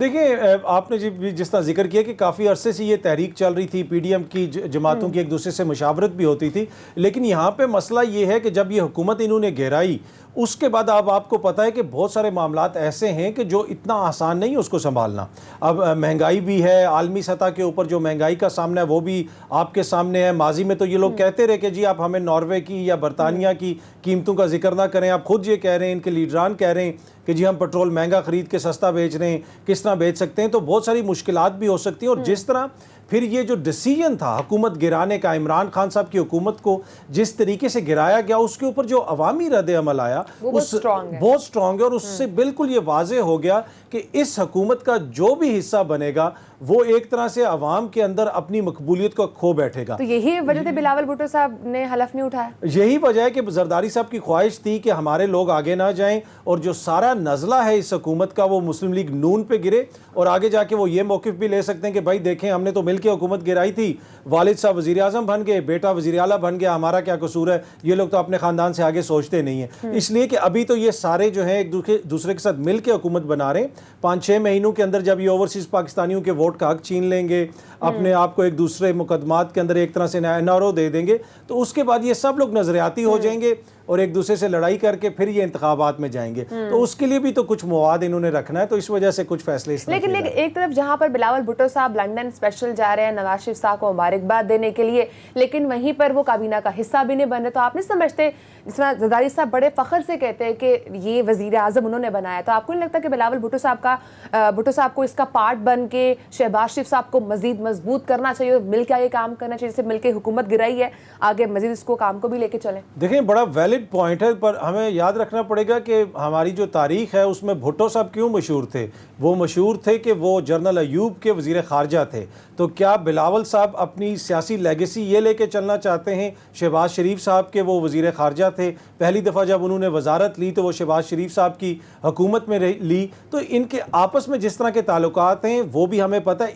دیکھیں آپ نے جس طرح ذکر کیا کہ کافی عرصے سے یہ تحریک چل رہی تھی، پی ڈی ایم کی جماعتوں کی ایک دوسرے سے مشاورت بھی ہوتی تھی، لیکن یہاں پہ مسئلہ یہ ہے کہ جب یہ حکومت انہوں نے گھیرائی اس کے بعد اب آپ کو پتہ ہے کہ بہت سارے معاملات ایسے ہیں کہ جو اتنا آسان نہیں اس کو سنبھالنا. اب مہنگائی بھی ہے، عالمی سطح کے اوپر جو مہنگائی کا سامنا ہے وہ بھی آپ کے سامنے ہے. ماضی میں تو یہ لوگ کہتے رہے کہ جی آپ ہمیں ناروے کی یا برطانیہ کی قیمتوں کا ذکر نہ کریں. آپ خود یہ کہہ رہے ہیں، ان کے لیڈران کہہ رہے ہیں کہ جی ہم پیٹرول مہنگا خرید کے سستا بیچ رہے ہیں، کس طرح بیچ سکتے ہیں. تو بہت ساری مشکلات بھی ہو سکتی ہیں. اور جس طرح پھر یہ جو ڈیسیجن تھا حکومت گرانے کا، عمران خان صاحب کی حکومت کو جس طریقے سے گرایا گیا، اس کے اوپر جو عوامی رد عمل آیا بہت سٹرونگ ہے. اور اس سے بالکل یہ واضح ہو گیا کہ اس حکومت کا جو بھی حصہ بنے گا وہ ایک طرح سے عوام کے اندر اپنی مقبولیت کو کھو بیٹھے گا. تو یہی وجہ تھی بلاول بھٹو صاحب نے حلف نہیں اٹھایا. یہی وجہ ہے کہ زرداری صاحب کی خواہش تھی کہ ہمارے لوگ آگے نہ جائیں اور جو سارا نزلہ ہے اس حکومت کا وہ مسلم لیگ نون پہ گرے، اور آگے جا کے وہ یہ موقف بھی لے سکتے ہیں کہ بھائی دیکھیں ہم نے تو مل کے حکومت گرائی تھی، والد صاحب وزیر اعظم بن گئے، بیٹا وزیر اعلیٰ بن گیا، ہمارا کیا قصور ہے. یہ لوگ تو اپنے خاندان سے آگے سوچتے نہیں ہیں. اس لیے کہ ابھی تو یہ سارے جو ہیں ایک دوسرے کے ساتھ مل کے حکومت بنا رہے ہیں. 5-6 مہینوں کے اندر جب یہ اوورسیز پاکستانیوں کے ووٹ کا حق چھین لیں گے، اپنے آپ کو ایک دوسرے مقدمات کے اندر ایک طرح سے این آر او دے دیں گے، تو اس کے بعد یہ سب لوگ نظریاتی ہو جائیں گے اور ایک دوسرے سے لڑائی کر کے پھر یہ انتخابات میں جائیں گے. تو اس کے لیے بھی تو کچھ مواد انہوں نے رکھنا ہے، تو اس وجہ سے کچھ فیصلے اس طرح. لیکن ایک طرف جہاں پر بلاول بھٹو صاحب لنڈن اسپیشل جا رہے ہیں نواز شریف صاحب کو مبارکباد دینے کے لیے، لیکن وہیں پر وہ کابینہ کا حصہ بھی نہیں بن رہے. تو آپ نہیں سمجھتے، جس طرح زرداری صاحب بڑے فخر سے کہتے ہیں کہ یہ وزیر اعظم انہوں نے بنایا، تو آپ کو نہیں لگتا کہ بلاول بھٹو صاحب کو اس کا پارٹ بن کے شہباز شریف صاحب کو مزید مضبوط کرنا چاہیے اور مل کے آگے کام کرنا چاہیے، جسے مل کے حکومت گرائی ہے آگے مزید اس کو کام کو بھی لے کے چلیں؟ دیکھیں بڑا ویلڈ پوائنٹ ہے، پر ہمیں یاد رکھنا پڑے گا کہ ہماری جو تاریخ ہے اس میں بھٹو صاحب کیوں مشہور تھے. وہ مشہور تھے کہ وہ جنرل ایوب کے وزیر خارجہ تھے. تو کیا بلاول صاحب اپنی سیاسی لیگیسی یہ لے کے چلنا چاہتے ہیں؟ شہباز شریف صاحب کے وہ وزیر خارجہ تھے، پہلی دفعہ جب انہوں نے وزارت لی تو وہ شہباز شریف صاحب کی حکومت میں لی. تو ان کے آپس میں جس طرح کے تعلقات ہیں وہ بھی ہمیں پتہ ہے.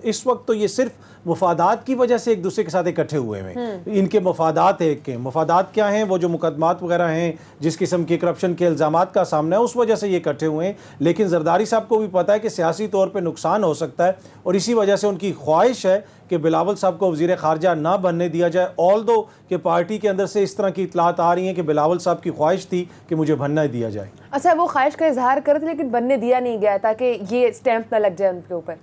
اس وقت تو یہ صرف مفادات کی وجہ سے ایک دوسرے کے ساتھ اکٹھے ہوئے ہیں. ان کے مفادات مفادات کیا ہیں؟ وہ جو مقدمات وغیرہ ہیں، جس قسم کے کرپشن کے الزامات کا سامنا ہے، اس وجہ سے یہ اکٹھے ہوئے ہیں. لیکن زرداری صاحب کو بھی پتہ ہے کہ سیاسی طور پہ نقصان ہو سکتا ہے، اور اسی وجہ سے ان کی خواہش ہے کہ بلاول صاحب کو وزیر خارجہ نہ بننے دیا جائے. آل دو کہ پارٹی کے اندر سے اس طرح کی اطلاعات آ رہی ہیں کہ بلاول صاحب کی خواہش تھی کہ مجھے بننا دیا جائے. اچھا، وہ خواہش کا اظہار کرتے تھے لیکن بننے دیا نہیں گیا تاکہ یہ اسٹیمپ نہ لگ جائے ان کے اوپر.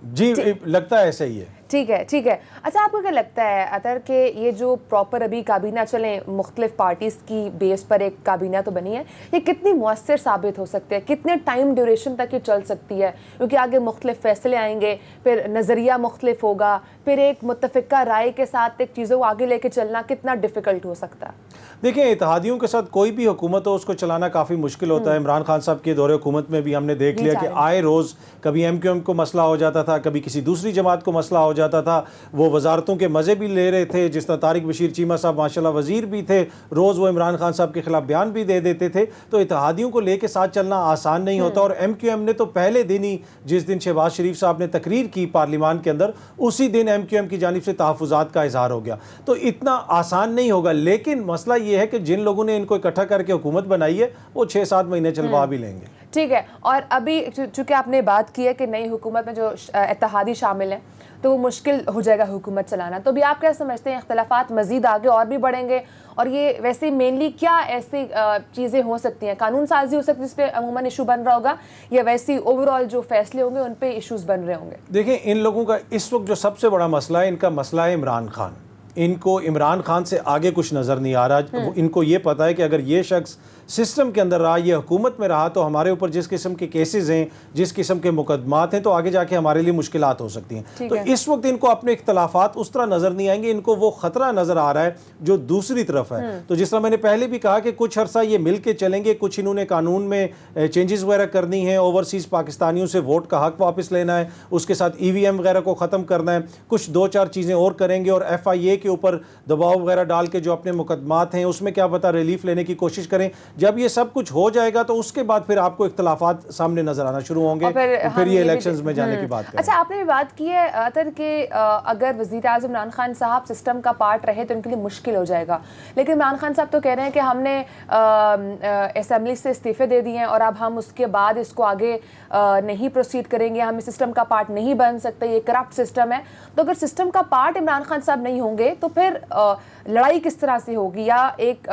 جی لگتا ہے ایسا ہی ہے. ٹھیک ہے. اچھا، آپ کو کیا لگتا ہے اطہر کہ یہ جو پراپر ابھی کابینہ چلیں، مختلف پارٹیز کی بیس پر ایک کابینہ تو بنی ہے، یہ کتنی مؤثر ثابت ہو سکتے ہیں؟ کتنے ٹائم ڈیوریشن تک یہ چل سکتی ہے؟ کیونکہ آگے مختلف فیصلے آئیں گے، پھر نظریہ مختلف ہوگا، پھر ایک متفقہ رائے کے ساتھ ایک چیزوں کو آگے لے کے چلنا کتنا ڈیفیکلٹ ہو سکتا ہے؟ دیکھیں اتحادیوں کے ساتھ کوئی بھی حکومت ہو اس کو چلانا کافی مشکل ہوتا ہے. عمران خان صاحب کے دور حکومت میں بھی ہم نے دیکھ لیا کہ آئے روز کبھی ایم کیو ایم کو مسئلہ ہو جاتا تھا، کبھی کسی دوسری جماعت کو مسئلہ ہو جاتا تھا. وہ وزارتوں کے مزے بھی لے رہے تھے، جس طرح طارق بشیر چیمہ صاحب ماشاءاللہ وزیر بھی تھے، روز وہ عمران خان صاحب کے خلاف بیان بھی دے دیتے تھے. تو اتحادیوں کو لے کے ساتھ چلنا آسان نہیں ہوتا. اور ایم کیو ایم نے تو پہلے دن ہی جس دن شہباز شریف صاحب نے تقریر کی پارلیمان کے اندر، اسی دن ایم کیو ایم کی جانب سے تحفظات کا اظہار ہو گیا. تو اتنا آسان نہیں ہوگا. لیکن مسئلہ یہ ہے کہ جن لوگوں نے ان کو اکٹھا کر کے حکومت بنائی ہے وہ 6-7 مہینے چلوا بھی لیں گے. ٹھیک ہے. اور ابھی چونکہ آپ نے بات کی ہے کہ نئی حکومت میں جو اتحادی شامل ہیں تو وہ مشکل ہو جائے گا حکومت چلانا، تو بھی آپ کیا سمجھتے ہیں اختلافات مزید آگے اور بھی بڑھیں گے؟ اور یہ ویسے مینلی کیا ایسی چیزیں ہو سکتی ہیں؟ قانون سازی ہو سکتی ہے جس پہ عموماً ایشو بن رہا ہوگا، یا ویسی اوور آل جو فیصلے ہوں گے ان پہ ایشوز بن رہے ہوں گے؟ دیکھیں ان لوگوں کا اس وقت جو سب سے بڑا مسئلہ ہے، ان کا مسئلہ ہے عمران خان. ان کو عمران خان سے آگے کچھ نظر نہیں آ رہا. ان کو یہ پتا ہے کہ اگر یہ شخص سسٹم کے اندر رہا، یہ حکومت میں رہا، تو ہمارے اوپر جس قسم کے کیسز ہیں، جس قسم کے مقدمات ہیں، تو آگے جا کے ہمارے لیے مشکلات ہو سکتی ہیں. تو اس وقت ان کو اپنے اختلافات اس طرح نظر نہیں آئیں گے. ان کو وہ خطرہ نظر آ رہا ہے جو دوسری طرف ہے. تو جس طرح میں نے پہلے بھی کہا کہ کچھ عرصہ یہ مل کے چلیں گے، کچھ انہوں نے قانون میں چینجز وغیرہ کرنی ہیں، اوورسیز پاکستانیوں سے ووٹ کا حق واپس لینا ہے، اس کے ساتھ ای وی ایم وغیرہ کو ختم کرنا ہے، کچھ 2-4 چیزیں اور کریں گے، اور ایف آئی اے کے کے اوپر دباؤ وغیرہ ڈال کے جو اپنے مقدمات ہیں اس میں کیا پتہ ریلیف لینے کی کوشش کریں. جب یہ سب کچھ ہو جائے گا تو اس کے بعد پھر آپ کو اختلافات سامنے نظر آنا شروع ہوں گے, پھر یہ الیکشنز میں جانے کی بات کریں. اچھا, آپ نے بھی بات کی ہے اطہر کہ اگر وزیر اعظم عمران خان صاحب سسٹم کا پارٹ رہے تو ان کے لیے مشکل ہو جائے گا, لیکن عمران خان صاحب تو کہہ رہے ہیں کہ ہم نے اسمبلی سے استعفے دے دیے ہیں اور اب ہم اس کے بعد اس کو آگے نہیں پروسیڈ کریں گے, ہم اس سسٹم کا پارٹ نہیں بن سکتے, یہ کرپٹ سسٹم ہے. تو اگر سسٹم کا پارٹ عمران خان صاحب نہیں ہوں گے تو پھر لڑائی کس طرح سے ہوگی, یا ایک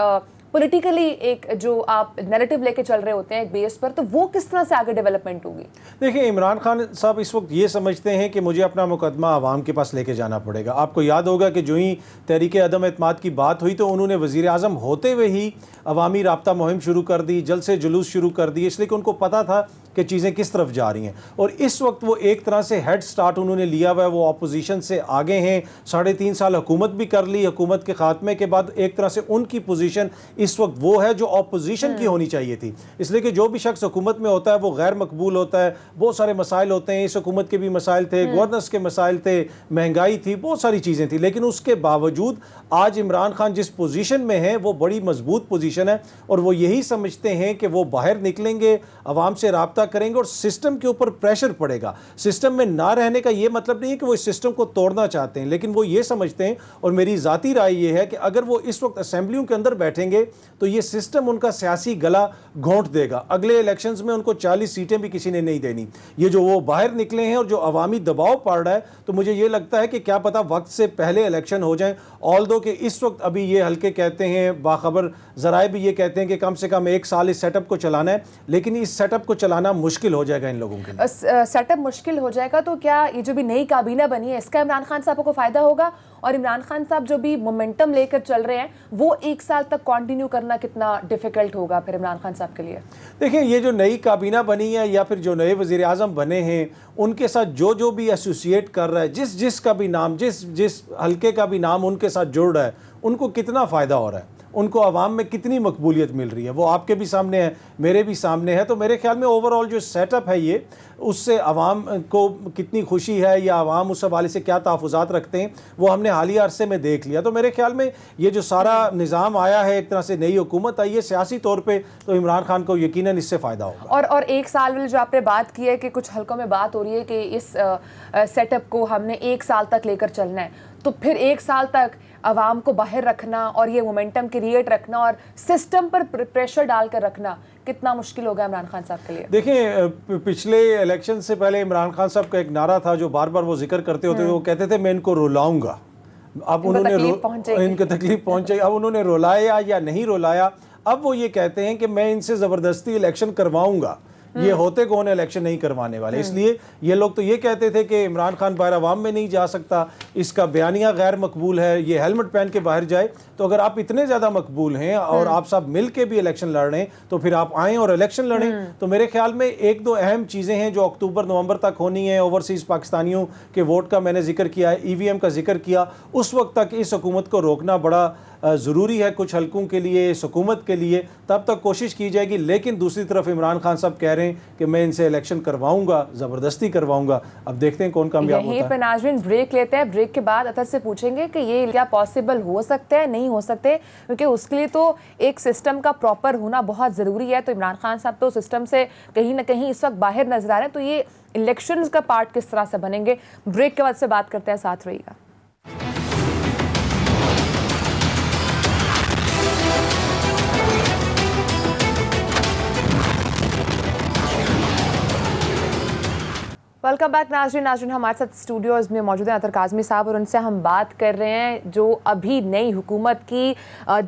پولیٹیکلی ایک جو آپ نیریٹو لے کے چل رہے ہوتے ہیں ایک بیس پر, تو وہ کس طرح سے آگے ڈیولپمنٹ ہوگی؟ دیکھیں, عمران خان صاحب اس وقت یہ سمجھتے ہیں کہ مجھے اپنا مقدمہ عوام کے پاس لے کے جانا پڑے گا. آپ کو یاد ہوگا کہ جو ہی تحریک عدم اعتماد کی بات ہوئی تو انہوں نے وزیر اعظم ہوتے ہوئے ہی عوامی رابطہ مہم شروع کر دی, جلسے جلوس شروع کر دی, اس لیے کہ ان کو پتہ تھا کہ چیزیں کس طرف جا رہی ہیں. اور اس وقت وہ ایک طرح سے ہیڈ سٹارٹ انہوں نے لیا ہوا ہے, وہ اپوزیشن سے آگے ہیں, 3.5 سال حکومت بھی کر لی. حکومت کے خاتمے کے بعد ایک طرح سے ان کی پوزیشن اس وقت وہ ہے جو اپوزیشن کی ہونی چاہیے تھی, اس لیے کہ جو بھی شخص حکومت میں ہوتا ہے وہ غیر مقبول ہوتا ہے. بہت سارے مسائل ہوتے ہیں, اس حکومت کے بھی مسائل تھے, گورننس کے مسائل تھے, مہنگائی تھی, بہت ساری چیزیں تھیں, لیکن اس کے باوجود آج عمران خان جس پوزیشن میں ہیں وہ بڑی مضبوط پوزیشن ہے, اور وہ یہی سمجھتے ہیں کہ وہ باہر نکلیں گے, عوام سے رابطہ کریں گے اور سسٹم کے اوپر پریشر پڑے گا. سسٹم میں نہ رہنے کا یہ مطلب نہیں ہے کہ وہ اس سسٹم کو توڑنا چاہتے ہیں, لیکن وہ یہ سمجھتے ہیں, اور میری ذاتی رائے یہ ہے کہ اگر وہ اس وقت اسمبلیوں کے اندر بیٹھیں گے تو یہ سسٹم ان کا سیاسی گلا گھونٹ دے گا. اگلے الیکشنز میں ان کو 40 سیٹیں بھی کسی نے نہیں دینی. یہ جو وہ باہر نکلے ہیں اور جو عوامی دباؤ پڑ رہا ہے, تو مجھے یہ لگتا ہے کہ کیا پتہ وقت سے پہلے الیکشن ہو جائیں. آلدو کہ اس وقت ابھی یہ حلقے کہتے ہیں, باخبر ذرائع بھی یہ کہتے ہیں کہ کم سے کم 1 سال اس سیٹ اپ کو چلانا ہے, لیکن اس سیٹ اپ کو چلانا مشکل ہو جائے گا ان لوگوں کے لیے. سیٹ اپ مشکل ہو جائے گا تو کیا یہ جو بھی نئی کابینہ بنی ہے اس کا عمران خان صاحب کو فائدہ ہوگا, اور عمران خان صاحب جو بھی مومنٹم لے کر چل رہے ہیں وہ 1 سال تک کنٹینیو کرنا کتنا ڈیفیکلٹ ہوگا پھر عمران خان صاحب کے لیے؟ دیکھیں, یہ جو نئی کابینہ بنی ہے یا پھر جو نئے وزیر اعظم بنے ہیں, ان کے ساتھ جو بھی ایسوسیٹ کر رہا ہے, جس کا بھی نام, جس حلقے کا بھی نام ان کے ساتھ جڑ رہا ہے, ان کو کتنا فائدہ ہو رہا ہے, ان کو عوام میں کتنی مقبولیت مل رہی ہے, وہ آپ کے بھی سامنے ہے, میرے بھی سامنے ہے. تو میرے خیال میں اوورآل جو سیٹ اپ ہے یہ, اس سے عوام کو کتنی خوشی ہے یا عوام اس حوالے سے کیا تحفظات رکھتے ہیں, وہ ہم نے حالیہ عرصے میں دیکھ لیا. تو میرے خیال میں یہ جو سارا نظام آیا ہے, ایک طرح سے نئی حکومت آئی ہے سیاسی طور پہ, تو عمران خان کو یقیناً اس سے فائدہ ہوگا. اور 1 سال والی جو آپ نے بات کی ہے کہ کچھ حلقوں میں بات ہو رہی ہے کہ اس سیٹ اپ کو ہم نے 1 سال تک لے کر چلنا ہے, تو پھر 1 سال تک عوام کو باہر رکھنا اور یہ مومنٹم کریٹ رکھنا اور سسٹم پر پریشر ڈال کر رکھنا کتنا مشکل ہوگا عمران خان صاحب کے لیے؟ دیکھیں, پچھلے الیکشن سے پہلے عمران خان صاحب کا ایک نعرہ تھا جو بار بار وہ ذکر کرتے ہوتے, وہ کہتے تھے میں ان کو رلاؤں گا. اب انہوں نے ان کو تکلیف پہنچے, اب انہوں نے رلایا یا نہیں رلایا, اب وہ یہ کہتے ہیں کہ میں ان سے زبردستی الیکشن کرواؤں گا. یہ ہوتے کون الیکشن نہیں کروانے والے, اس لیے یہ لوگ تو یہ کہتے تھے کہ عمران خان باہر عوام میں نہیں جا سکتا, اس کا بیانیہ غیر مقبول ہے, یہ ہیلمٹ پہن کے باہر جائے. تو اگر آپ اتنے زیادہ مقبول ہیں اور آپ سب مل کے بھی الیکشن لڑ رہے ہیں, تو پھر آپ آئیں اور الیکشن لڑیں. تو میرے خیال میں 1-2 اہم چیزیں ہیں جو اکتوبر نومبر تک ہونی ہیں. اوورسیز پاکستانیوں کے ووٹ کا میں نے ذکر کیا ہے, EVM کا ذکر کیا. اس وقت تک اس حکومت کو روکنا بڑا ضروری ہے, کچھ حلقوں کے لیے, اس حکومت کے لیے, تب تک کوشش کی جائے گی. لیکن دوسری طرف عمران خان صاحب کہہ رہے ہیں کہ میں ان سے الیکشن کرواؤں گا, زبردستی کرواؤں گا. اب دیکھتے ہیں کون کامیاب ہوتا ہے. یہیں پہ ناظرین بریک لیتے ہیں, بریک کے بعد اطہر سے پوچھیں گے کہ یہ کیا پاسبل ہو سکتے ہیں, نہیں ہو سکتے, کیونکہ اس کے لیے تو ایک سسٹم کا پراپر ہونا بہت ضروری ہے. تو عمران خان صاحب تو سسٹم سے کہیں نہ کہیں اس وقت باہر نظر آ رہے ہیں, تو یہ الیکشنز کا پارٹ کس طرح سے بنیں گے؟ بریک کے بعد سے بات کرتے ہیں, ساتھ رہیے گا. ویلکم بیک ناظرین ہمارے ساتھ اسٹوڈیوز میں موجود ہیں اطہر کاظمی صاحب, اور ان سے ہم بات کر رہے ہیں جو ابھی نئی حکومت کی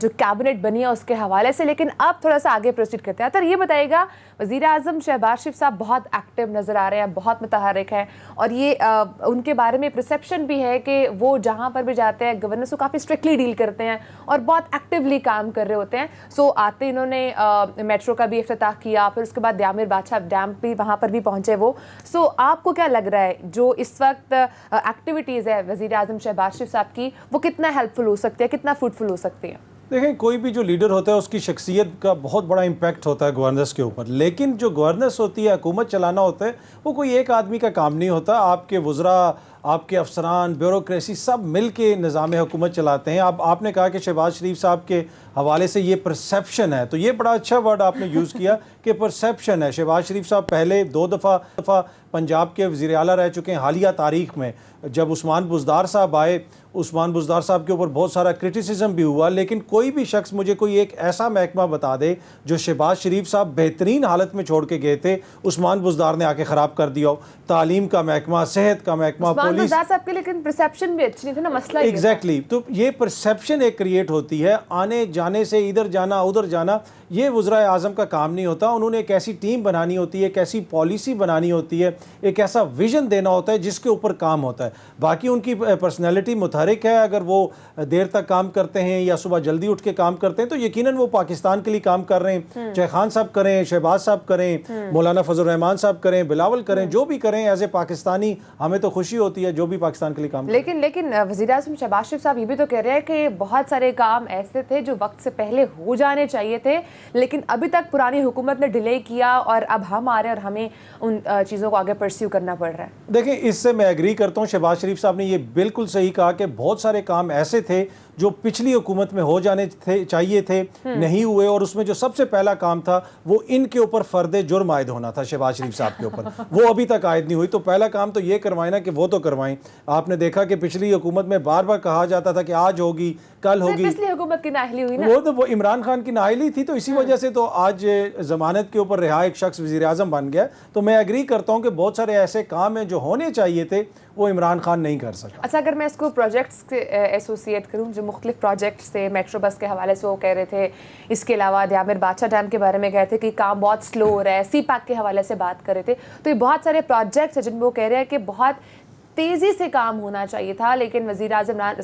جو کیبنٹ بنی ہے اس کے حوالے سے. لیکن اب تھوڑا سا آگے پروسیڈ کرتے ہیں. اطہر یہ بتائیے گا, وزیر اعظم شہباز شریف صاحب بہت ایکٹیو نظر آ رہے ہیں, بہت متحرک ہیں, اور یہ ان کے بارے میں پرسیپشن بھی ہے کہ وہ جہاں پر بھی جاتے ہیں گورننس کو کافی اسٹرکٹلی ڈیل کرتے ہیں اور بہت ایکٹیولی کام کر رہے ہوتے ہیں. سو آتے انہوں نے میٹرو کا بھی افتتاح کیا, پھر اس کے بعد دیامر بادشاہ ڈیم بھی وہاں پر بھی پہنچے وہ. سو آپ کو کیا لگ رہا ہے جو اس وقت ایکٹیویٹیز ہے وزیر اعظم شہباز شریف صاحب کی, وہ کتنا ہیلپ فل ہو سکتی ہے, کتنا فروٹفل ہو سکتی ہے؟ دیکھیں, کوئی بھی جو لیڈر ہوتا ہے اس کی شخصیت کا بہت بڑا امپیکٹ ہوتا ہے گورننس کے اوپر, لیکن جو گورننس ہوتی ہے, حکومت چلانا ہوتا ہے, وہ کوئی ایک آدمی کا کام نہیں ہوتا. آپ کے وزراء آپ کے افسران بیوروکریسی سب مل کے نظام حکومت چلاتے ہیں. اب آپ نے کہا کہ شہباز شریف صاحب کے حوالے سے یہ پرسیپشن ہے, تو یہ بڑا اچھا ورڈ آپ نے یوز کیا کہ پرسیپشن ہے. شہباز شریف صاحب پہلے 2 دفعہ پنجاب کے وزیر اعلیٰ رہ چکے ہیں. حالیہ تاریخ میں جب عثمان بزدار صاحب آئے, عثمان بزدار صاحب کے اوپر بہت سارا کرٹیسزم بھی ہوا, لیکن کوئی بھی شخص مجھے کوئی ایک ایسا محکمہ بتا دے جو شہباز شریف صاحب بہترین حالت میں چھوڑ کے گئے تھے, عثمان بزدار نے آ کے خراب کر دیا ہو. تعلیم کا محکمہ, صحت کا محکمہ, عثمان بزدار صاحب کے لیکن پرسیپشن بھی اچھی نہیں تھی نا, مسئلہ یہ ایگزیکٹلی. تو یہ پرسیپشن ایک کریٹ ہوتی ہے, آنے جانے سے ادھر جانا ادھر جانا, یہ وزرائے اعظم کا کام نہیں ہوتا. انہوں نے ایک ایسی ٹیم بنانی ہوتی ہے, ایک ایسی پالیسی بنانی ہوتی ہے, ایک ایسا ویژن دینا ہوتا ہے جس کے اوپر کام ہوتا ہے. باقی ان کی پرسنالٹی متحرک ہے, اگر وہ دیر تک کام کرتے ہیں یا صبح جلدی اٹھ کے کام کرتے ہیں تو یقیناً وہ پاکستان کے لیے کام کر رہے ہیں. چاہے خان صاحب کریں, شہباز صاحب کریں, مولانا فضل الرحمان صاحب کریں, بلاول کریں, جو بھی کریں, ایز اے پاکستانی ہمیں تو خوشی ہوتی ہے جو بھی پاکستان کے لیے کام کریں. لیکن وزیر اعظم شہباز شریف صاحب یہ بھی تو کہہ رہے ہیں کہ بہت سارے کام ایسے تھے جو وقت سے پہلے ہو جانے چاہیے تھے, لیکن ابھی تک پرانی حکومت نے ڈیلے کیا اور اب ہم آ رہے ہیں اور ہمیں ان چیزوں کو آگے پرسیو کرنا پڑ رہا ہے. دیکھیں, اس سے میں ایگری کرتا ہوں. شہباز شریف صاحب نے یہ بالکل صحیح کہا کہ بہت سارے کام ایسے تھے جو پچھلی حکومت میں ہو جانے چاہیے تھے, نہیں ہوئے, اور اس میں جو سب سے پہلا کام تھا وہ ان کے اوپر فرد جرم عائد ہونا تھا شہباز شریف صاحب کے اوپر, وہ ابھی تک عائد نہیں ہوئی. تو پہلا کام تو یہ کروائیں نا کہ وہ تو کروائیں. آپ نے دیکھا کہ پچھلی حکومت میں بار بار کہا جاتا تھا کہ آج ہوگی, کل ہوگی. پچھلی حکومت کی نااہلی ہوئی نا, وہ عمران خان کی نااہلی تھی, تو اسی وجہ سے تو آج ضمانت کے اوپر رہا ایک شخص وزیر اعظم بن گیا. تو میں ایگری کرتا ہوں کہ بہت سارے ایسے کام ہیں جو ہونے چاہیے تھے وہ عمران خان نہیں کر سکا. اچھا, اگر میں اس کو پروجیکٹس سے ایسوسیٹ کروں, جو مختلف پروجیکٹس تھے, میٹرو بس کے حوالے سے وہ کہہ رہے تھے, اس کے علاوہ دیامر بادشاہ ڈیم کے بارے میں کہہ رہے تھے کہ کام بہت سلو ہو رہا ہے, سی پیک کے حوالے سے بات کر رہے تھے. تو یہ بہت سارے پروجیکٹس ہیں جن میں وہ کہہ رہے ہیں کہ بہت تیزی سے کام ہونا چاہیے تھا, لیکن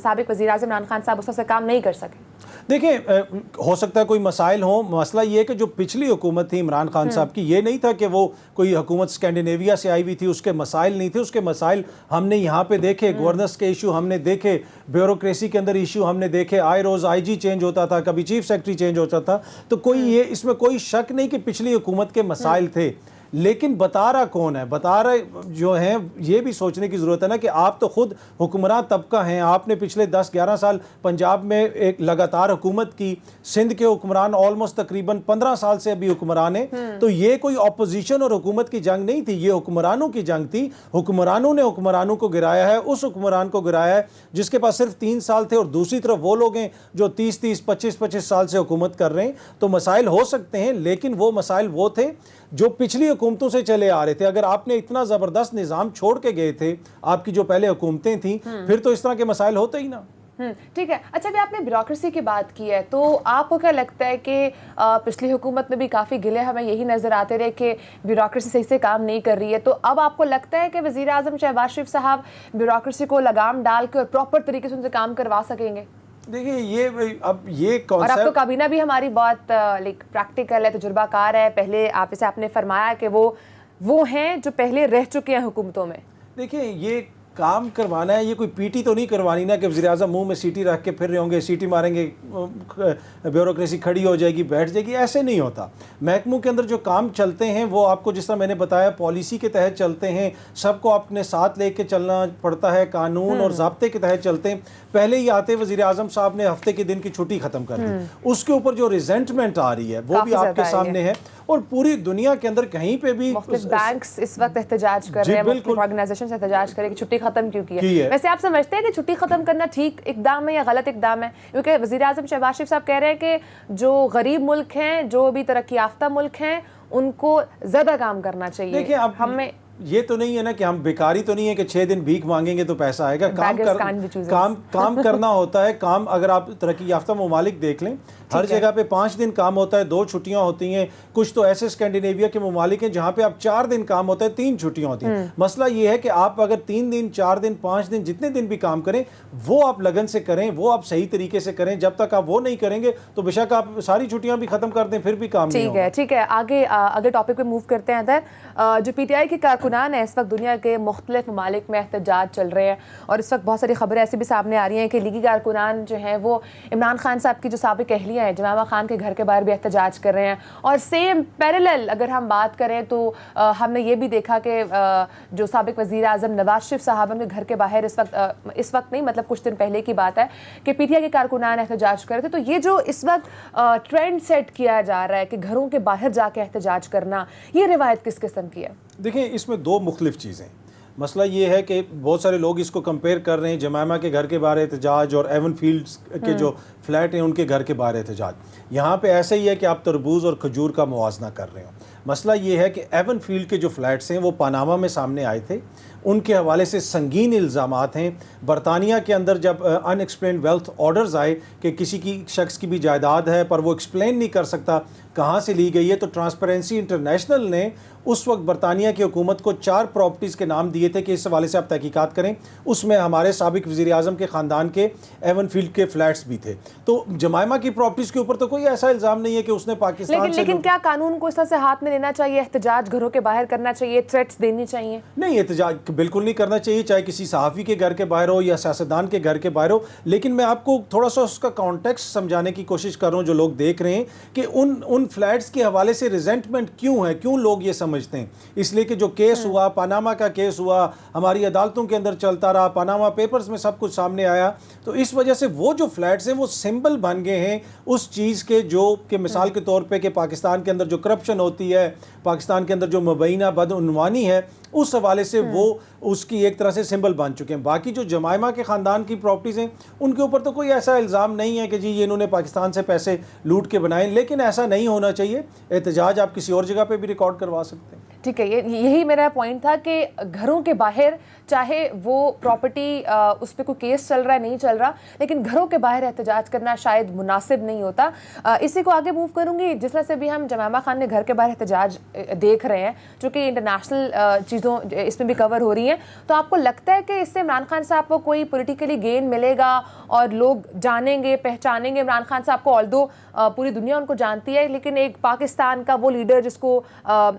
سابق وزیر اعظم عمران خان صاحب اس طرح سے کام نہیں کر سکے. دیکھیں, ہو سکتا ہے کوئی مسائل ہوں. مسئلہ یہ ہے کہ جو پچھلی حکومت تھی عمران خان صاحب کی, یہ نہیں تھا کہ وہ کوئی حکومت اسکینڈینیویا سے آئی ہوئی تھی, اس کے مسائل نہیں تھے. اس کے مسائل ہم نے یہاں پہ دیکھے, گورننس کے ایشو ہم نے دیکھے, بیوروکریسی کے اندر ایشو ہم نے دیکھے, آئے روز آئی جی چینج ہوتا تھا, کبھی چیف سیکرٹری چینج ہوتا تھا. تو کوئی یہ اس میں کوئی شک نہیں کہ پچھلی حکومت کے مسائل تھے, لیکن بتا رہا کون ہے؟ بتا رہا جو ہیں, یہ بھی سوچنے کی ضرورت ہے نا کہ آپ تو خود حکمراں طبقہ ہیں. آپ نے پچھلے 10-11 سال پنجاب میں ایک لگاتار حکومت کی, سندھ کے حکمران آلموسٹ تقریباً 15 سال سے ابھی حکمران ہیں. تو یہ کوئی اپوزیشن اور حکومت کی جنگ نہیں تھی, یہ حکمرانوں کی جنگ تھی. حکمرانوں نے حکمرانوں کو گرایا ہے, اس حکمران کو گرایا ہے جس کے پاس صرف 3 سال تھے, اور دوسری طرف وہ لوگ ہیں جو 30-30, 25-25 سال سے حکومت کر رہے ہیں. تو مسائل ہو سکتے ہیں, لیکن وہ مسائل وہ تھے جو پچھلی حکومتوں سے چلے آ رہے تھے. اگر آپ نے اتنا زبردست نظام چھوڑ کے گئے تھے, آپ کی جو پہلے حکومتیں تھیں, پھر تو اس طرح کے مسائل ہوتے ہی نا. ٹھیک ہے. اچھا, بھی آپ نے بیوروکریسی کی بات کی ہے, تو آپ کو کیا لگتا ہے کہ پچھلی حکومت میں بھی کافی گلے ہمیں یہی نظر آتے رہے کہ بیوروکریسی صحیح سے کام نہیں کر رہی ہے, تو اب آپ کو لگتا ہے کہ وزیر اعظم شہباز شریف صاحب بیوروکریسی کو لگام ڈال کے اور پراپر طریقے سے ان سے کام کروا سکیں گے؟ دیکھیں, یہ اور اب تو کانسیپٹ, کابینہ بھی ہماری بہت پریکٹیکل ہے, تجربہ کار ہے. پہلے آپ نے فرمایا کہ وہ ہیں جو پہلے رہ چکے ہیں حکومتوں میں. دیکھیں, یہ کام کروانا ہے, یہ کوئی پیٹی تو نہیں کروانی نا کہ وزیر اعظم منہ میں سیٹی رکھ کے پھر رہے ہوں گے, سیٹی ماریں گے, بیوروکریسی کھڑی ہو جائے گی, بیٹھ جائے گی. ایسے نہیں ہوتا. محکموں کے اندر جو کام چلتے ہیں وہ آپ کو جس طرح میں نے بتایا پالیسی کے تحت چلتے ہیں, سب کو اپنے ساتھ لے کے چلنا پڑتا ہے, قانون اور ضابطے کے تحت چلتے ہیں. پہلے ہی آتے وزیر اعظم صاحب نے ہفتے کے دن کی چھٹی ختم کر دی, اس کے اوپر جو ریزنٹمنٹ آ رہی ہے وہ بھی آپ کے سامنے ہے. اور پوری دنیا کے اندر کہیں پہ بھی مختلف بینکس اس وقت احتجاج کر رہے ہیں, مختلف آرگنائزیشن سے احتجاج کر رہے ہیں کہ چھٹی ختم کیوں کی ہے. ویسے آپ سمجھتے ہیں کہ چھٹی ختم کرنا ٹھیک اقدام ہے یا غلط اقدام ہے؟ کیونکہ وزیر اعظم شہباز شریف صاحب کہہ رہے ہیں کہ جو غریب ملک ہیں, جو بھی ترقی یافتہ ملک ہیں, ان کو زیادہ کام کرنا چاہیے. دیکھیں, اب ہمیں یہ تو نہیں ہے نا کہ ہم بیکاری تو نہیں ہے کہ 6 دن بھیک مانگیں گے تو پیسہ آئے گا. کام کرنا ہوتا ہے. کام اگر آپ ترقی یافتہ ممالک دیکھ لیں, ہر جگہ پہ 5 دن کام ہوتا ہے, 2 چھٹیاں ہوتی ہیں. کچھ تو ایسے اسکینڈینیویا کے ممالک ہیں جہاں پہ آپ 4 دن کام ہوتا ہے, 3 چھٹیاں ہوتی ہیں. مسئلہ یہ ہے کہ آپ اگر 3 دن 4 دن 5 دن جتنے دن بھی کام کریں, وہ آپ لگن سے کریں, وہ آپ صحیح طریقے سے کریں. جب تک آپ وہ نہیں کریں گے تو بے شک آپ ساری چھٹیاں بھی ختم کر دیں, پھر بھی کام نہیں ہوگا. ٹھیک ہے. آگے اگلے ٹاپک پہ موو کرتے ہیں. ادھر جو پی ٹی آئی کے کارکنان ہیں اس وقت دنیا کے مختلف ممالک میں احتجاج چل رہے ہیں, اور اس وقت بہت ساری خبریں ایسی بھی سامنے آ رہی ہیں کہ لیگی کارکنان جو ہیں وہ عمران خان صاحب کی جو سابق اہلیہ ہیں جمائمہ خان کے گھر کے باہر بھی احتجاج کر رہے ہیں. اور سیم پیرالل اگر ہم بات کریں تو ہم نے یہ بھی دیکھا کہ جو سابق وزیر اعظم نواز شریف صاحب ان کے گھر کے باہر اس وقت نہیں, مطلب کچھ دن پہلے کی بات ہے کہ پی ٹی آئی کے کارکنان احتجاج کر رہے تھے. تو یہ جو اس وقت ٹرینڈ سیٹ کیا جا رہا ہے کہ گھروں کے باہر جا کے احتجاج کرنا, یہ روایت کس قسم کی ہے؟ دیکھیں اس میں دو مختلف چیزیں. مسئلہ یہ ہے کہ بہت سارے لوگ اس کو کمپیئر کر رہے ہیں جمائمہ کے گھر کے باہر احتجاج اور ایون فیلڈز کے جو فلیٹ ہیں ان کے گھر کے باہر احتجاج. یہاں پہ ایسا ہی ہے کہ آپ تربوز اور کھجور کا موازنہ کر رہے ہو. مسئلہ یہ ہے کہ ایون فیلڈ کے جو فلیٹس ہیں وہ پاناما میں سامنے آئے تھے, ان کے حوالے سے سنگین الزامات ہیں. برطانیہ کے اندر جب ان ایکسپلینڈ ویلتھ آرڈرز آئے کہ کسی کی شخص کی بھی جائیداد ہے پر وہ ایکسپلین نہیں کر سکتا کہاں سے لی گئی ہے, تو ٹرانسپیرنسی انٹرنیشنل نے اس وقت برطانیہ کی حکومت کو 4 پراپرٹیز کے نام دیے تھے کہ اس حوالے سے آپ تحقیقات کریں. اس میں ہمارے سابق وزیر اعظم کے خاندان کے ایون فیلڈ کے فلیٹس بھی تھے. تو جمائمہ کی پراپرٹیز کے اوپر تو کوئی ایسا الزام نہیں ہے کہ اس نے پاکستان سے لیکن کیا قانون کو اس طرح سے ہاتھ میں لینا چاہیے, احتجاج گھروں کے باہر کرنا چاہیے, تھریٹس دینی چاہیے؟ نہیں, احتجاج بالکل نہیں کرنا چاہیے, چاہے کسی صحافی کے گھر کے باہر ہو یا سیاستدان کے گھر کے باہر ہو. لیکن میں آپ کو تھوڑا سا اس کا کانٹیکسٹ سمجھانے کی کوشش کر رہا ہوں جو لوگ دیکھ رہے ہیں کہ ان فلیٹس کے حوالے سے ریزنٹمنٹ کیوں ہے, کیوں لوگ یہ سمجھتے ہیں. اس لیے کہ جو کیس ہوا, پاناما کا کیس ہوا, ہماری عدالتوں کے اندر چلتا رہا, پاناما پیپرز میں سب کچھ سامنے آیا, تو اس وجہ سے وہ جو فلیٹس ہیں وہ سمبل بن گئے ہیں اس چیز کے جو کہ مثال کے طور پہ کہ پاکستان کے اندر جو کرپشن ہوتی ہے, پاکستان کے اندر جو مبینہ بدعنوانی ہے, اس حوالے سے وہ اس کی ایک طرح سے سمبل بن چکے ہیں. باقی جو جمائمہ کے خاندان کی پراپرٹیز ہیں ان کے اوپر تو کوئی ایسا الزام نہیں ہے کہ جی یہ انہوں نے پاکستان سے پیسے لوٹ کے بنائے, لیکن ایسا نہیں ہونا چاہیے. احتجاج آپ کسی اور جگہ پہ بھی ریکارڈ کروا سکتے ہیں. ٹھیک ہے, یہی میرا پوائنٹ تھا کہ گھروں کے باہر چاہے وہ پراپرٹی اس پہ کوئی کیس چل رہا ہے نہیں چل رہا, لیکن گھروں کے باہر احتجاج کرنا شاید مناسب نہیں ہوتا. اسی کو آگے موو کروں گی. جس طرح سے بھی ہم جمائمہ خان نے گھر کے باہر احتجاج دیکھ رہے ہیں جو کہ انٹرنیشنل چیزوں اس میں بھی کور ہو رہی ہیں, تو آپ کو لگتا ہے کہ اس سے عمران خان صاحب کو کوئی پولیٹیکلی گین ملے گا اور لوگ جانیں گے پہچانیں گے عمران خان صاحب کو؟ آلدو پوری دنیا ان کو جانتی ہے, لیکن ایک پاکستان کا وہ لیڈر جس کو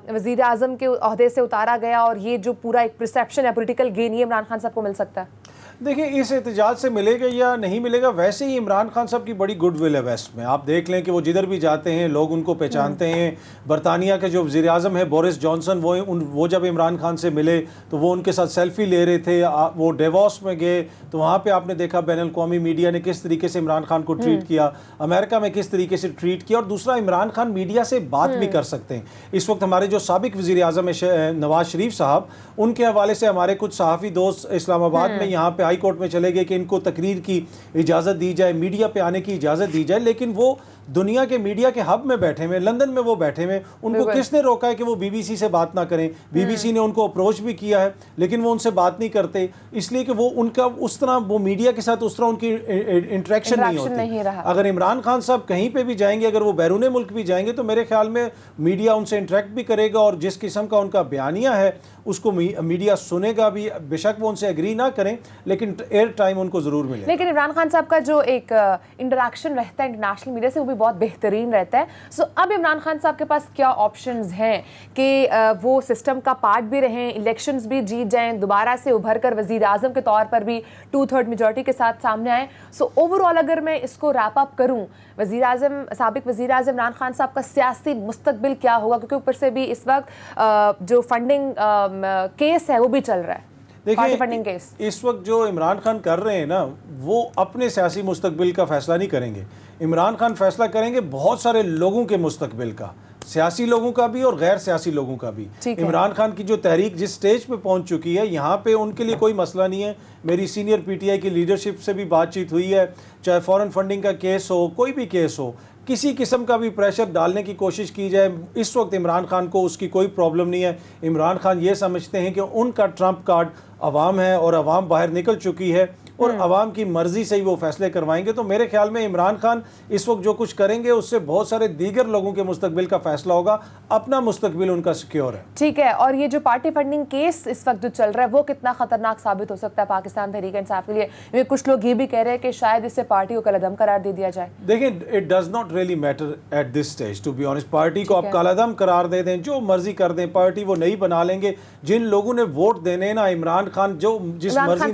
وزیر اعظم کے عہدے سے اتارا گیا, اور یہ جو پورا ایک پرسیپشن ہے پولیٹیکل گین, یہ عمران خان صاحب کو مل سکتا ہے؟ دیکھیں اس احتجاج سے ملے گا یا نہیں ملے گا, ویسے ہی عمران خان صاحب کی بڑی گڈ ول ہے ویسٹ میں. آپ دیکھ لیں کہ وہ جدھر بھی جاتے ہیں لوگ ان کو پہچانتے ہیں. برطانیہ کے جو وزیر اعظم ہے بورس جانسن, وہ جب عمران خان سے ملے تو وہ ان کے ساتھ سیلفی لے رہے تھے. وہ ڈیووس میں گئے تو وہاں پہ آپ نے دیکھا بین الاقوامی میڈیا نے کس طریقے سے عمران خان کو ٹریٹ کیا, امریکہ میں کس طریقے سے ٹریٹ کیا. اور دوسرا, عمران خان میڈیا سے بات بھی کر سکتے ہیں. اس وقت ہمارے جو سابق وزیر اعظم ہے نواز شریف صاحب, ان کے حوالے سے ہمارے کچھ صحافی دوست اسلام آباد میں یہاں پہ ہائی کورٹ میں چلے گئے کہ ان کو تقریر کی اجازت دی جائے, میڈیا پہ آنے کی اجازت دی جائے, لیکن وہ دنیا کے میڈیا کے ہب میں بیٹھے ہوئے, لندن میں وہ بیٹھے ہوئے, ان کو کس نے روکا ہے کہ وہ بی بی سی سے بات نہ کریں؟ بی بی سی نے ان کو اپروچ بھی کیا ہے لیکن وہ ان سے بات نہیں کرتے, اس لیے کہ وہ ان کا اس طرح وہ میڈیا کے ساتھ اس طرح ان کی انٹریکشن نہیں ہوتی. اگر عمران خان صاحب کہیں پہ بھی جائیں گے, اگر وہ بیرون ملک بھی جائیں گے, تو میرے خیال میں میڈیا ان سے انٹریکٹ بھی کرے گا, اور جس قسم کا ان کا بیانیہ ہے اس کو میڈیا سنے گا بھی. بے شک وہ ان سے ایگری نہ کریں لیکن ایئر ٹائم ان کو ضرور ملے. لیکن عمران خان صاحب کا جو ایک انٹریکشن رہتا ہے انٹرنیشنل میڈیا سے, وہ بھی بہت بہترین رہتا ہے. سو اب عمران خان صاحب کے پاس کیا آپشنز ہیں کہ وہ سسٹم کا پارٹ بھی رہیں, الیکشنز بھی جیت جائیں, دوبارہ سے ابھر کر وزیر اعظم کے طور پر بھی 2/3 میجورٹی کے ساتھ سامنے آئیں. سو اوور آل اگر میں اس کو ریپ اپ کروں, سابق وزیر اعظم عمران خان صاحب کا سیاسی مستقبل کیا ہوگا؟ کیونکہ اوپر سے بھی اس وقت جو فنڈنگ کیس ہے وہ بھی چل رہا ہے. دیکھیں اس وقت جو عمران خان کر رہے ہیں نا, وہ اپنے سیاسی مستقبل کا فیصلہ نہیں کریں گے. عمران خان فیصلہ کریں گے بہت سارے لوگوں کے مستقبل کا, سیاسی لوگوں کا بھی اور غیر سیاسی لوگوں کا بھی. عمران خان کی جو تحریک جس سٹیج پہ پہنچ چکی ہے, یہاں پہ ان کے لیے کوئی مسئلہ نہیں ہے. میری سینئر پی ٹی آئی کی لیڈرشپ سے بھی بات چیت ہوئی ہے, چاہے فورن فنڈنگ کا کیس ہو, کوئی بھی کیس ہو, کسی قسم کا بھی پریشر ڈالنے کی کوشش کی جائے. اس وقت عمران خان کو اس کی کوئی پرابلم نہیں ہے. عمران خان یہ سمجھتے ہیں کہ ان کا ٹرمپ کارڈ عوام ہے اور عوام باہر نکل چکی ہے, اور عوام کی مرضی سے ہی وہ فیصلے کروائیں گے. تو میرے خیال میں عمران خان اس وقت جو کچھ کریں گے اس سے بہت سارے دیگر لوگوں کے مستقبل کا فیصلہ ہوگا. اپنا مستقبل ان کا سیکیور ہے. ٹھیک ہے. اور یہ جو پارٹی فنڈنگ کیس اس وقت جو چل رہا ہے وہ کتنا خطرناک ثابت ہو سکتا ہے پاکستان تحریک انصاف کے لیے؟ کچھ لوگ یہ بھی کہہ رہے ہیں کہ شاید اس سے پارٹی کو کالعدم قرار دے دیا جائے. دیکھیں it does not really matter at this stage to be honest. Party کو آپ کالعدم قرار دے دیں، جو مرضی کر دیں، پارٹی وہ نہیں بنا لیں گے. جن لوگوں نے ووٹ دینے نا عمران خان جو جس مرضی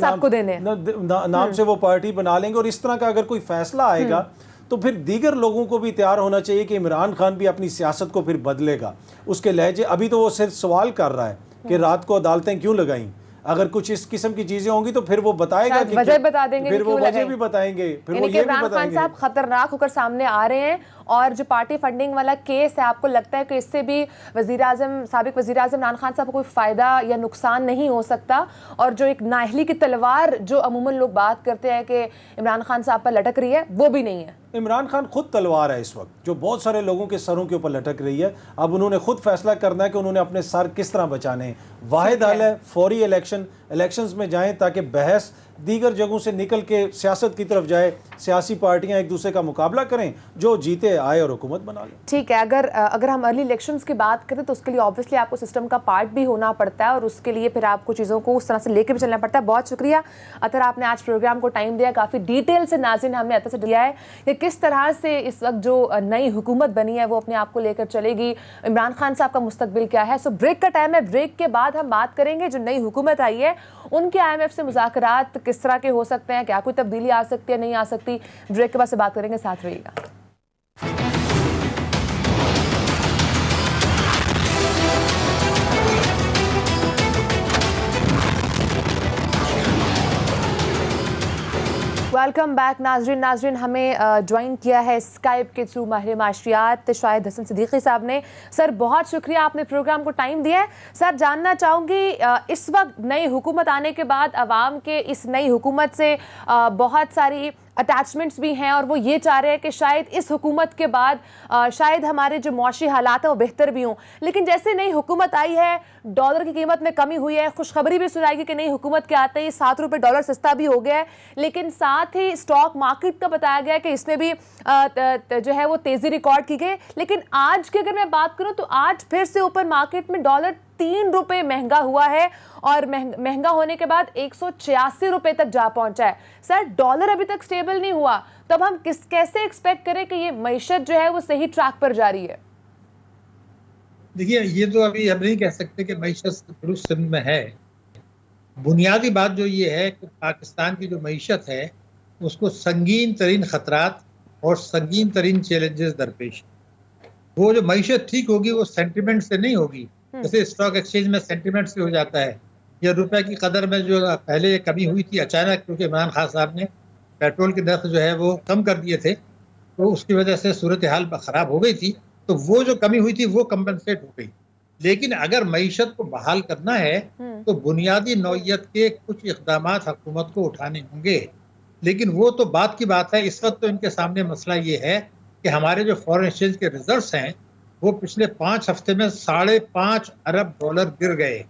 نام سے وہ پارٹی بنا لیں گے. اور اس طرح کا اگر کوئی فیصلہ آئے گا تو پھر دیگر لوگوں کو بھی تیار ہونا چاہیے کہ عمران خان بھی اپنی سیاست کو پھر بدلے گا. اس کے لہجے ابھی تو وہ صرف سوال کر رہا ہے کہ رات کو عدالتیں کیوں لگائیں. اگر کچھ اس قسم کی چیزیں ہوں گی تو پھر وہ بتائے گا کہ وجہ بتا دیں گے، پھر وہ وجہ بھی بتائیں گے، پھر وہ یہ بھی عمران بتائیں خان گے. صاحب خطرناک ہو کر سامنے آ رہے ہیں. اور جو پارٹی فنڈنگ والا کیس ہے، آپ کو لگتا ہے کہ اس سے بھی سابق وزیر اعظم عمران خان صاحب کو کوئی فائدہ یا نقصان نہیں ہو سکتا؟ اور جو ایک نااہلی کی تلوار جو عموماً لوگ بات کرتے ہیں کہ عمران خان صاحب پر لٹک رہی ہے، وہ بھی نہیں ہے. عمران خان خود تلوار ہے اس وقت جو بہت سارے لوگوں کے سروں کے اوپر لٹک رہی ہے. اب انہوں نے خود فیصلہ کرنا ہے کہ انہوں نے اپنے سر کس طرح بچانے ہیں. واحد حل ہے فوری الیکشنز میں جائیں تاکہ بحث دیگر جگہوں سے نکل کے سیاست کی طرف جائے. سیاسی پارٹیاں ایک دوسرے کا مقابلہ کریں، جو جیتے آئے اور حکومت بنا لیں. ٹھیک ہے. اگر ہم ارلی الیکشنز کی بات کریں تو اس کے لیے آبویسلی آپ کو سسٹم کا پارٹ بھی ہونا پڑتا ہے اور اس کے لیے پھر آپ کو چیزوں کو اس طرح سے لے کے بھی چلنا پڑتا ہے. بہت شکریہ اطہر، آپ نے آج پروگرام کو ٹائم دیا. کافی ڈیٹیل سے ناظرین ہم نے اطہر سے دیا ہے کہ کس طرح سے اس وقت جو نئی حکومت بنی ہے وہ اپنے آپ کو لے کر چلے گی، عمران خان صاحب کا مستقبل کیا ہے. سو بریک کا ٹائم ہے. بریک کے بعد ہم بات کریں گے جو نئی حکومت آئی ہے ان کے IMF سے مذاکرات کس طرح کے ہو سکتے ہیں، کیا کوئی تبدیلی آ سکتی ہے نہیں آ سکتی. بریک کے بعد سے بات کریں گے، ساتھ رہیے گا. ویلکم بیک ناظرین ہمیں جوائن کیا ہے اسکائپ کے تھرو ماہر معاشیات شاہد حسن صدیقی صاحب نے. سر بہت شکریہ، آپ نے پروگرام کو ٹائم دیا ہے. سر جاننا چاہوں گی اس وقت نئی حکومت آنے کے بعد عوام کے اس نئی حکومت سے بہت ساری اٹیچمنٹس بھی ہیں اور وہ یہ چاہ رہے ہیں کہ شاید اس حکومت کے بعد شاید ہمارے جو معاشی حالات ہیں وہ بہتر بھی ہوں. لیکن جیسے نئی حکومت آئی ہے ڈالر کی قیمت میں کمی ہوئی ہے. خوشخبری بھی سنائی گی کہ نئی حکومت کے آتے ہی 7 روپے ڈالر سستا بھی ہو گیا ہے. لیکن ساتھ ہی اسٹاک مارکیٹ کا بتایا گیا ہے کہ اس میں بھی جو ہے وہ تیزی ریکارڈ کی گئی. لیکن آج کی اگر میں بات کروں تو آج پھر سے اوپن مارکیٹ میں ڈالر 3 روپے مہنگا ہوا ہے اور مہنگا ہونے کے بعد 186 روپے تک جا پہنچا ہے. سر ڈالر ابھی تک سٹیبل نہیں ہوا، تب ہم کیسے ایکسپیکٹ کریں کہ یہ معیشت جو ہے وہ صحیح ٹریک پر جاری ہے؟ دیکھیے یہ تو ابھی ہم نہیں کہہ سکتے کہ معیشت درست سمت میں ہے. بنیادی بات جو یہ ہے کہ پاکستان کی جو معیشت ہے اس کو سنگین ترین خطرات اور سنگین ترین چیلنجز درپیش. وہ جو معیشت ٹھیک ہوگی وہ سینٹیمنٹ سے نہیں ہوگی. جیسے اسٹاک ایکسچینج میں سینٹیمنٹ سے ہو جاتا ہے، یا روپے کی قدر میں جو پہلے کمی ہوئی تھی اچانک کیونکہ عمران خان صاحب نے پیٹرول کے نرخ جو ہے وہ کم کر دیے تھے تو اس کی وجہ سے صورتحال خراب ہو گئی تھی، تو وہ جو کمی ہوئی تھی وہ کمپنسیٹ ہو گئی. لیکن اگر معیشت کو بحال کرنا ہے تو بنیادی نوعیت کے کچھ اقدامات حکومت کو اٹھانے ہوں گے. لیکن وہ تو بات کی بات ہے. اس وقت تو ان کے سامنے مسئلہ یہ ہے کہ ہمارے جو فورن ایکسچینج کے ریزروز ہیں وہ پچھلے 5 ہفتے میں 5.5 ارب ڈالر گر گئے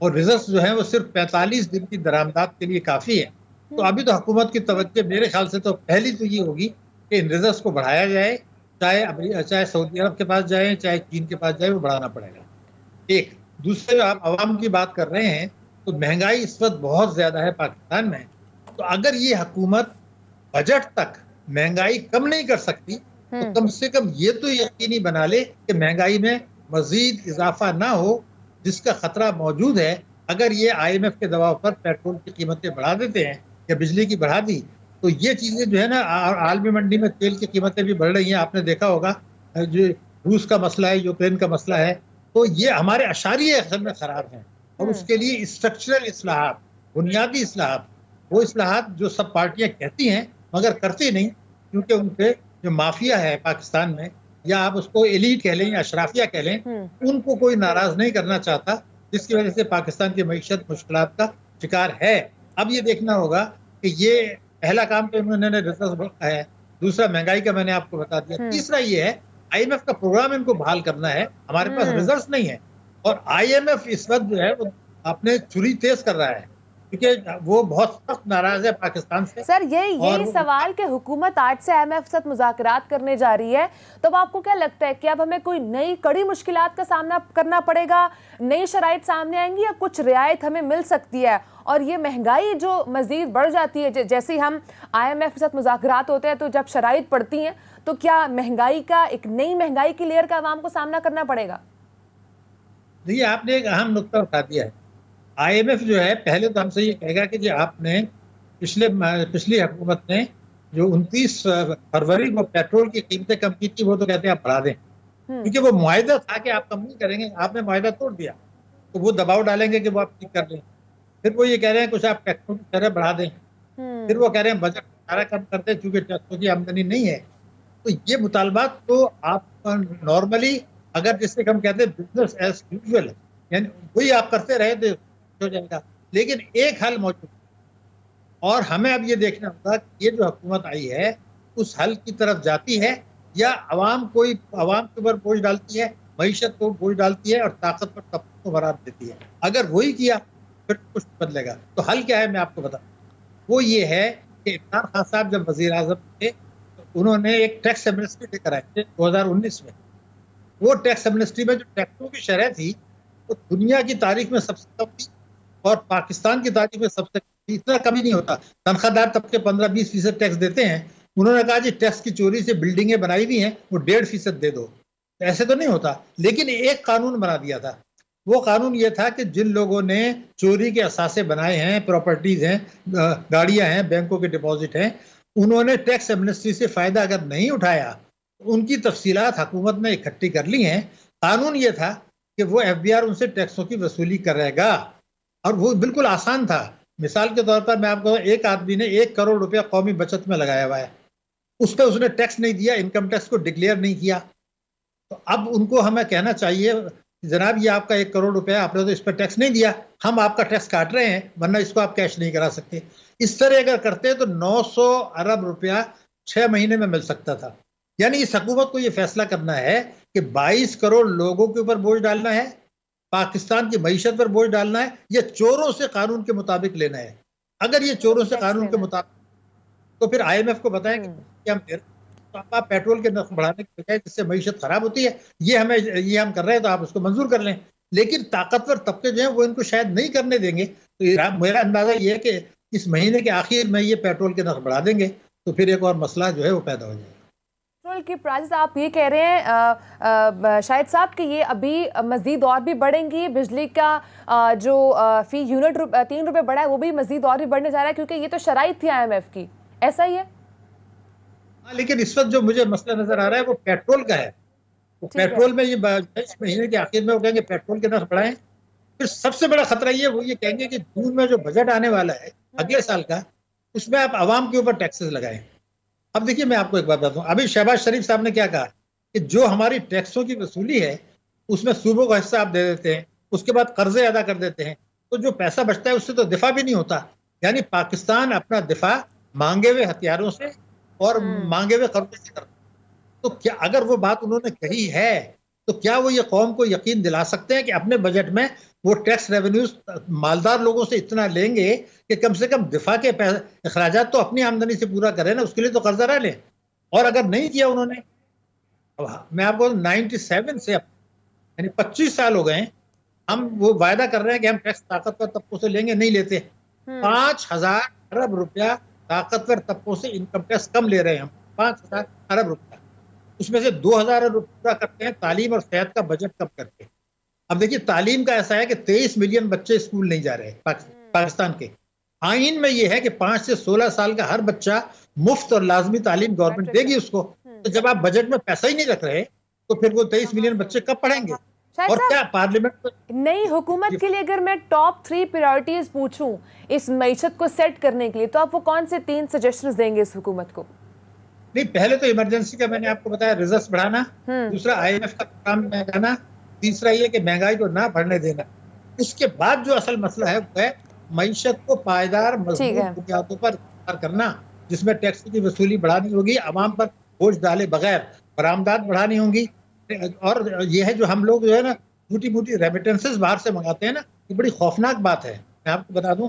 اور ریزروز جو ہیں وہ صرف 45 دن کی درآمدات کے لیے کافی ہے. تو ابھی تو حکومت کی توجہ میرے خیال سے تو پہلی تو یہ ہوگی کہ ان ریزروز کو بڑھایا جائے، چاہے سعودی عرب کے پاس جائیں چاہے چین کے پاس جائیں، وہ بڑھانا پڑے گا. ایک دوسرے جو آپ عوام کی بات کر رہے ہیں تو مہنگائی اس وقت بہت زیادہ ہے پاکستان میں. تو اگر یہ حکومت بجٹ تک مہنگائی کم نہیں کر سکتی تو کم سے کم یہ تو یقینی بنا لے کہ مہنگائی میں مزید اضافہ نہ ہو، جس کا خطرہ موجود ہے. اگر یہ IMF کے دباؤ پر پیٹرول کی قیمتیں بڑھا دیتے ہیں یا بجلی کی بڑھا دی تو یہ چیزیں جو ہے نا، عالمی منڈی میں تیل کی قیمتیں بھی بڑھ رہی ہیں، آپ نے دیکھا ہوگا جو روس کا مسئلہ ہے، یوکرین کا مسئلہ ہے، تو یہ ہمارے اشاریہ اصل میں خراب ہیں. اور اس کے لیے اسٹرکچرل اصلاحات، بنیادی اصلاحات، وہ اصلاحات جو سب پارٹیاں کہتی ہیں مگر کرتی نہیں، کیونکہ ان کے جو مافیا ہے پاکستان میں، یا آپ اس کو ایلیٹ کہہ لیں یا اشرافیہ کہہ لیں، ان کو کوئی ناراض نہیں کرنا چاہتا، جس کی وجہ سے پاکستان کی معیشت مشکلات کا شکار ہے. اب یہ دیکھنا ہوگا کہ یہ پہلا کام تو انہوں نے ریزرو رکھا ہے، دوسرا مہنگائی کا میں نے آپ کو بتا دیا، تیسرا یہ ہے IMF کا پروگرام ان کو بحال کرنا ہے. ہمارے پاس ریزروز نہیں ہے اور IMF اس وقت جو ہے وہ اپنے چھری تیز کر رہا ہے کیونکہ وہ بہت سخت ناراض ہے پاکستان سے. سر یہی سوال کہ حکومت آج سے IMF ساتھ مذاکرات کرنے جا رہی ہے، تو آپ کو کیا لگتا ہے کہ اب ہمیں کوئی نئی کڑی مشکلات کا سامنا کرنا پڑے گا، نئی شرائط سامنے آئیں گی، یا کچھ رعایت ہمیں مل سکتی ہے؟ اور یہ مہنگائی جو مزید بڑھ جاتی ہے، جیسے ہی ہم IMF کے ساتھ مذاکرات ہوتے ہیں تو جب شرائط پڑتی ہیں تو کیا مہنگائی کا ایک نئی مہنگائی کی لیئر کا عوام کو سامنا کرنا پڑے گا؟ دیکھیے آپ نے ایک اہم نقطہ اٹھا دیا ہے. IMF جو ہے پہلے تو ہم سے یہ کہے گا کہ جی آپ نے پچھلی حکومت نے جو 29 فروری کو پیٹرول کی قیمتیں کم کی تھی وہ تو کہتے ہیں آپ بڑھا دیں، کیونکہ وہ معاہدہ تھا کہ آپ کم نہیں کریں گے. آپ نے معاہدہ توڑ دیا تو وہ دباؤ ڈالیں گے کہ وہ آپ ٹھیک کر لیں. پھر وہ یہ کہہ رہے ہیں کچھ آپ ٹیکسوں کی شرح بڑھا دیں، پھر وہ کہہ رہے ہیں بجٹ سارا کم کر دیں چونکہ ٹیکسوں کی آمدنی نہیں ہے. تو یہ مطالبات تو آپ نارملی اگر جس سے ہم کہتے ہیں بزنس ایز یوزول، یعنی وہی آپ کرتے رہے تو ہو جائے گا. لیکن ایک حل موجود ہے اور ہمیں اب یہ دیکھنا ہوگا کہ یہ جو حکومت آئی ہے اس حل کی طرف جاتی ہے یا عوام کے اوپر بوجھ ڈالتی ہے، معیشت کو بوجھ ڈالتی ہے اور طاقتور طبقوں کو برات دیتی ہے. اگر وہی کیا پھر کچھ بدلے گا. تو حل کیا ہے میں آپ کو بتاؤں. وہ یہ ہے کہ عمران خان صاحب جب وزیر اعظم تھے تو انہوں نے ایک ٹیکس ایمنسٹی لے کر آئے تھے 2019 میں. وہ ٹیکس ایمنسٹی میں جو ٹیکسوں کی شرح تھی وہ دنیا کی تاریخ میں سب سے کم تھی اور پاکستان کی تاریخ میں سب سے اتنا کمی نہیں ہوتا. تنخواہ دار طبقے 15-20% ٹیکس دیتے ہیں. انہوں نے کہا جی ٹیکس کی چوری سے بلڈنگیں بنائی ہوئی ہیں وہ 1.5% دے دو. ایسے تو نہیں ہوتا. لیکن ایک قانون بنا دیا تھا. وہ قانون یہ تھا کہ جن لوگوں نے چوری کے اثاثے بنائے ہیں، پراپرٹیز ہیں، گاڑیاں ہیں، بینکوں کے ڈپازٹ ہیں، انہوں نے ٹیکس ایمنسٹی سے فائدہ اگر نہیں اٹھایا، ان کی تفصیلات حکومت نے اکٹھی کر لی ہیں. قانون یہ تھا کہ وہ FBR ان سے ٹیکسوں کی وصولی کرے گا اور وہ بالکل آسان تھا. مثال کے طور پر میں آپ کو ایک آدمی نے 1 کروڑ روپیہ قومی بچت میں لگایا ہوا ہے، اس پہ اس نے ٹیکس نہیں دیا، انکم ٹیکس کو ڈکلیئر نہیں کیا. تو اب ان کو ہمیں کہنا چاہیے جناب یہ آپ کا 1 کروڑ روپیہ آپ نے تو اس پہ ٹیکس نہیں دیا، ہم آپ کا ٹیکس کاٹ رہے ہیں ورنہ اس کو آپ کیش نہیں کرا سکتے. اس طرح اگر کرتے تو 900 ارب روپیہ 6 مہینے میں مل سکتا تھا. یعنی اس حکومت کو یہ فیصلہ کرنا ہے کہ 22 کروڑ لوگوں کے اوپر بوجھ ڈالنا ہے، پاکستان کی معیشت پر بوجھ ڈالنا ہے، یا چوروں سے قانون کے مطابق لینا ہے. اگر یہ چوروں سے قانون کے مطابق تو پھر IMF کو بتائیں کہ ہم تو آپ پیٹرول کے نرخ بڑھانے کی بجائے جس سے معیشت خراب ہوتی ہے یہ ہم کر رہے ہیں تو آپ اس کو منظور کر لیں. لیکن طاقتور طبقے جو ہیں وہ ان کو شاید نہیں کرنے دیں گے. تو میرا اندازہ یہ ہے کہ اس مہینے کے آخر میں یہ پیٹرول کے نرخ بڑھا دیں گے تو پھر ایک اور مسئلہ جو ہے وہ پیدا ہو جائے گا. پیٹرول کی پرائسز آپ یہ کہہ رہے ہیں شاہد صاحب کہ یہ ابھی مزید اور بھی بڑھیں گی. بجلی کا جو فی یونٹ 3 روپے بڑھا ہے وہ بھی مزید اور بھی بڑھنے جا رہا ہے کیونکہ یہ تو شرائط تھی IMF کی، ایسا ہی ہے؟ لیکن اس وقت جو مجھے مسئلہ نظر آ رہا ہے وہ پیٹرول کا ہے. پیٹرول میں یہ اس مہینے کے آخر میں وہ کہیں گے پیٹرول کے نرخ بڑھائیں. پھر سب سے بڑا خطرہ یہ کہیں گے کہ جون میں جو بجٹ آنے والا ہے اگلے سال کا اس میں آپ عوام کے اوپر ٹیکسز لگائیں. اب دیکھیے میں آپ کو ایک بات بتاتا ہوں. ابھی شہباز شریف صاحب نے کیا کہا کہ جو ہماری ٹیکسوں کی وصولی ہے اس میں صوبوں کا حصہ آپ دے دیتے ہیں، اس کے بعد قرضے ادا کر دیتے ہیں، تو جو پیسہ بچتا ہے اس سے تو دفاع بھی نہیں ہوتا. یعنی پاکستان اپنا دفاع مانگے ہوئے ہتھیاروں سے اور مانگے ہوئے قرضے سے کرتا. تو کیا اگر وہ بات انہوں نے کہی ہے تو کیا وہ یہ قوم کو یقین دلا سکتے ہیں کہ اپنے بجٹ میں وہ ٹیکس ریونیوز مالدار لوگوں سے اتنا لیں گے کہ کم سے کم دفاع کے اخراجات تو اپنی آمدنی سے پورا کریں نا، اس کے لیے تو قرضہ رہ لیں. اور اگر نہیں کیا انہوں نے، میں آپ کو 97 سے یعنی 25 سال ہو گئے ہیں ہم وہ وعدہ کر رہے ہیں کہ ہم ٹیکس طاقتور طبقوں سے لیں گے، نہیں لیتے. 5000 ارب روپیہ طاقتور طبقوں سے انکم ٹیکس کم لے رہے ہیں ہم، 5000 ارب روپیہ. اس میں سے 2000 ارب روپیہ کرتے ہیں تعلیم اور صحت کا بجٹ کم کر کے. اب دیکھیے تعلیم کا ایسا ہے کہ 23 ملین بچے اسکول نہیں جا رہے پاکستان کے. آئین میں یہ ہے کہ 5 سے 16 سال کا ہر بچہ مفت اور لازمی تعلیم گورنمنٹ دے گی اس کو. تو جب آپ بجٹ میں پیسہ ہی نہیں رکھ رہے تو پھر وہ 23 ملین بچے کب پڑھیں گے؟ اور کیا پارلیمنٹ نئی حکومت کے لیے اگر میں ٹاپ 3 پرائرٹیز پوچھوں اس معیشت کو سیٹ کرنے کے لیے تو آپ وہ کون سے 3 سجیشنز دیں گے اس حکومت کو؟ نہیں، پہلے تو ایمرجنسی کا میں نے آپ کو بتایا ریزروز بڑھانا، دوسرا IMF کا کام میں جانا، تیسرا یہ کہ مہنگائی کو نہ بڑھنے دینا. اس کے بعد جو اصل مسئلہ ہے وہ ہے معیشت کو پائیدار مضبوط بنیادوں پر کرنا، جس میں ٹیکس کی وصولی بڑھانی ہوگی، عوام پر بوجھ ڈالے بغیر برآمدات بڑھانی ہوں گی. اور یہ ہے جو ہم لوگ جو ہے نا موٹی موٹی ریمیٹنسز باہر سے منگاتے ہیں نا، یہ بڑی خوفناک بات ہے. میں آپ کو بتا دوں